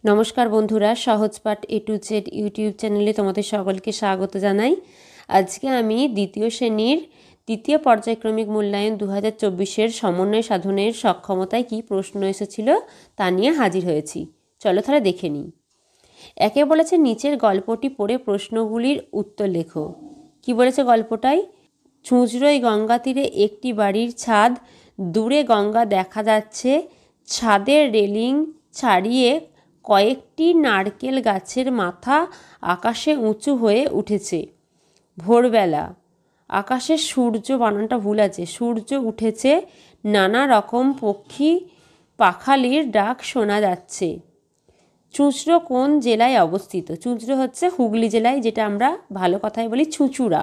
নমস্কার বন্ধুরা, সহজপাঠ A to Z YouTube চ্যানেলে তোমাদের সকলকে স্বাগত জানাই। আজকে আমি দ্বিতীয় শ্রেণীর তৃতীয় পর্যায়ক্রমিক মূল্যায়ন 2024-এর সমন্বয় সাধনের সক্ষমতায় কী প্রশ্ন এসেছিল তা নিয়ে হাজির হয়েছি। চলো তাহলে দেখে নিই। একে বলেছে নিচের গল্পটি পড়ে প্রশ্নগুলির উত্তর লেখো। কি বলেছে গল্পটায়? চুঁচড়োয় গঙ্গা তীরে একটি বাড়ির ছাদ, দূরে গঙ্গা দেখা যাচ্ছে, ছাদের রেলিং ছাড়িয়ে কয়েকটি নারকেল গাছের মাথা আকাশে উঁচু হয়ে উঠেছে। ভোরবেলা আকাশে সূর্য, বানানটা ভুল আছে, সূর্য উঠেছে, নানা রকম পক্ষী পাখালির ডাক শোনা যাচ্ছে। চুঁচড়ো কোন জেলায় অবস্থিত? চুঁচড়ো হচ্ছে হুগলি জেলায়, যেটা আমরা ভালো কথায় বলি চুঁচুড়া,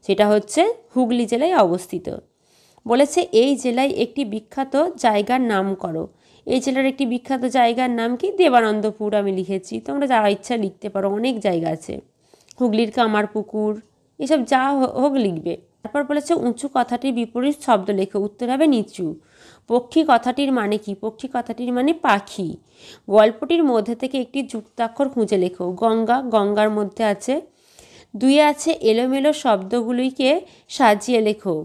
সেটা হচ্ছে হুগলি জেলায় অবস্থিত। বলেছে এই জেলায় একটি বিখ্যাত জায়গার নাম করো। এই জেলার একটি বিখ্যাত জায়গার নাম কি? দেবানন্দপুর আমি লিখেছি, তোমরা যা ইচ্ছা লিখতে পারো, অনেক জায়গা আছে, হুগলির কামারপুকুর, এসব যা হোক লিখবে। তারপর বলেছে উঁচু কথাটির বিপরীত শব্দ লেখো। উত্তর হবে নিচু। পক্ষী কথাটির মানে কি? পক্ষী কথাটির মানে পাখি। গল্পটির মধ্যে থেকে একটি যুক্তাক্ষর খুঁজে লেখো। গঙ্গা, গঙ্গার মধ্যে আছে। দুইয়ে আছে এলোমেলো শব্দগুলিকে সাজিয়ে লেখো।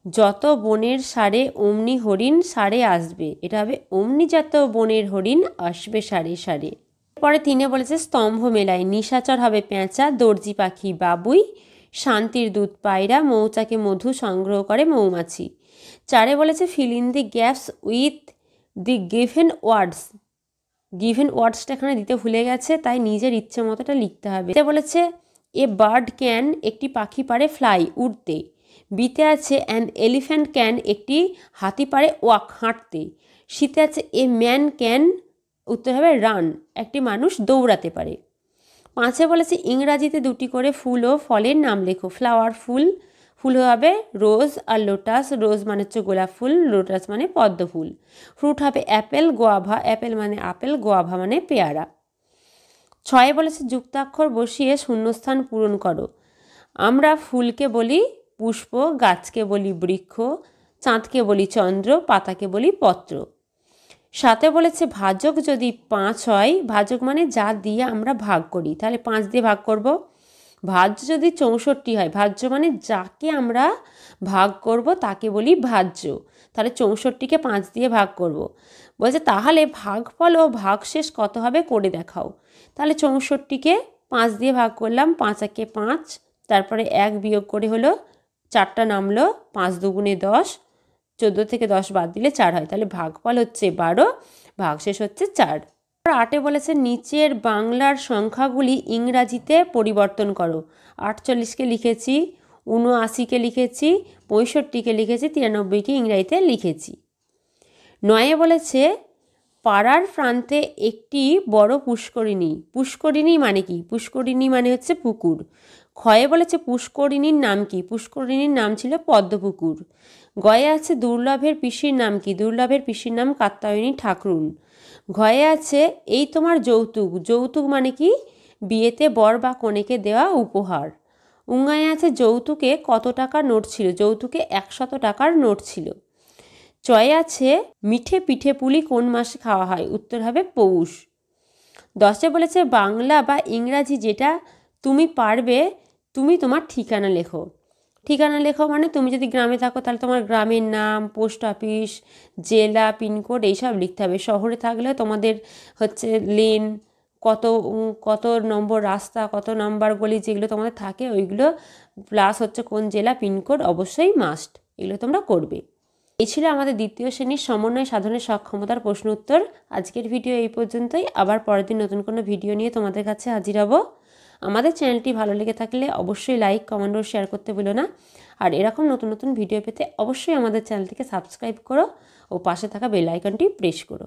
যত বনের সারে অমনি হরিণ সারে আসবে, এটা হবে অমনি যত বনের হরিণ আসবে সারে সারে। পরে তিনে বলেছে স্তম্ভ মেলায়, নিশাচর হবে পেঁচা, দর্জি পাখি বাবুই, শান্তির দুধ পায়রা, মৌচাকে মধু সংগ্রহ করে মৌমাছি। চারে বলেছে fill in the gaps with the given words. Given ওয়ার্ডসটা এখানে দিতে ভুলে গেছে, তাই নিজের ইচ্ছে মতোটা লিখতে হবে। এতে বলেছে এ বার্ড ক্যান, একটি পাখি পারে ফ্লাই, উড়তে। বিতে আছে অ্যান এলিফ্যান্ট ক্যান, একটি হাতি পারে ওয়াক, হাঁটতে। শীতে আছে এ ম্যান ক্যান, উত্তর হবে রান, একটি মানুষ দৌড়াতে পারে। পাঁচে বলেছে ইংরাজিতে দুটি করে ফুল ও ফলের নাম লেখো। ফ্লাওয়ার ফুল, ফুল হবে রোজ আর লোটাস। রোজ মানে হচ্ছে গোলাপ ফুল, লোটাস মানে পদ্ম ফুল। ফ্রুট হবে অ্যাপেল, গোয়াভা, অ্যাপেল মানে আপেল, গোয়াভা মানে পেয়ারা। ছয়ে বলেছে যুক্তাক্ষর বসিয়ে শূন্যস্থান পূরণ করো। আমরা ফুলকে বলি পুষ্প, গাছকে বলি বৃক্ষ, চাঁদকে বলি চন্দ্র, পাতাকে বলি পত্র। সাথে বলেছে ভাজক যদি 5 হয়, ভাজক মানে যা দিয়ে আমরা ভাগ করি, তাহলে 5 দিয়ে ভাগ করব। ভাজ্য যদি 64 হয়, ভাজ্য মানে যাকে আমরা ভাগ করব তাকে বলি ভাজ্য, তাহলে 64কে 5 দিয়ে ভাগ করব। বলছে তাহলে ভাগফল ও ভাগশেষ কত হবে করে দেখাও। তাহলে 64কে 5 দিয়ে ভাগ করলাম, 5 একে 5, তারপরে 1 বিয়োগ করে হলো 4টা নামলো, 5 দুগুণে 10, 14 থেকে 10 বাদ দিলে 4 হয়, তাহলে ভাগফল হচ্ছে 12, ভাগশেষ হচ্ছে 4। 8এ বলেছে নিচের বাংলার সংখ্যাগুলি ইংরাজিতে পরিবর্তন করো। 48কে লিখেছি, 79কে লিখেছি, 65কে লিখেছি, 93কে ইংরাজিতে লিখেছি। 9এ বলেছে পাড়ার প্রান্তে একটি বড় পুষ্করিণী। পুষ্করিণী মানে কি? পুষ্করিণী মানে হচ্ছে পুকুর। ক্ষয়ে বলেছে পুষ্করিণীর নাম কি? পুষ্করিণীর নাম ছিল পদ্মপুকুর। গয়ে আছে দুর্লভের পিসির নাম কি? দুর্লভের পিসির নাম কাত্যায়নী ঠাকরুন। ঘয়ে আছে এই তোমার যৌতুক। যৌতুক মানে কি? বিয়েতে বর বা কনেকে দেওয়া উপহার। উঙ্গায় আছে যৌতুকে কত টাকার নোট ছিল? যৌতুকে 100 টাকার নোট ছিল। চয়ে আছে মিঠে পিঠে পুলি কোন মাসে খাওয়া হয়? উত্তর হবে পৌষ। 10এ বলেছে বাংলা বা ইংরাজি যেটা তুমি পারবে তুমি তোমার ঠিকানা লেখো। ঠিকানা লেখো মানে তুমি যদি গ্রামে থাকো তাহলে তোমার গ্রামের নাম, পোস্ট অফিস, জেলা, পিনকোড এইসব লিখতে হবে। শহরে থাকলে তোমাদের হচ্ছে লেন, কত কত নম্বর রাস্তা, কত নম্বর গলি, যেগুলো তোমাদের থাকে ওইগুলো, প্লাস হচ্ছে কোন জেলা, পিনকোড অবশ্যই মাস্ট, এগুলো তোমরা করবে। এই ছিল আমাদের দ্বিতীয় শ্রেণীর সমন্বয় সাধনের সক্ষমতার প্রশ্ন উত্তর। আজকের ভিডিও এই পর্যন্তই। আবার পরের দিন নতুন কোনো ভিডিও নিয়ে তোমাদের কাছে হাজির হব। আমাদের চ্যানেলটি ভালো লেগে থাকলে অবশ্যই লাইক, কমেন্ট ও শেয়ার করতে ভুলো না। আর এরকম নতুন নতুন ভিডিও পেতে অবশ্যই আমাদের চ্যানেলটিকে সাবস্ক্রাইব করো ও পাশে থাকা বেল আইকনটি প্রেস করো।